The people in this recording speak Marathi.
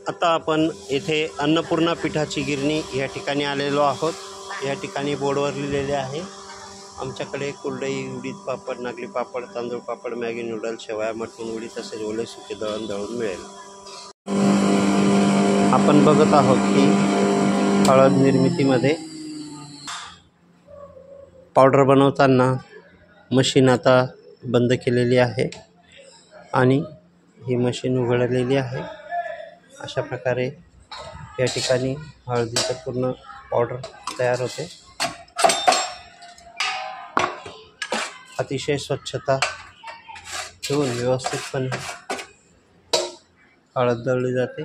आता आपण येथे अन्नपूर्णा पिठाची गिरणी या ठिकाणी आलेलो आहोत। या ठिकाणी बोर्डवर लिहिलेले आहे आमच्याकडे कुरडई, उडीद पापड, नागली पापड, तांदूळ पापड, मॅगी नूडल्स, शेवया, मटण, उडीद तसेच ओले सुके दळण दळून मिळेल। आपण बघत आहोत की हळद निर्मितीमध्ये पावडर बनवताना मशीन आता बंद केलेली आहे आणि ही मशीन उघडलेली आहे। अशा प्रकारे या ठिकाणी हळदीचं पूर्ण पावडर तयार होते। अतिशय स्वच्छता ठेवून व्यवस्थितपणे हळद दळली जाते।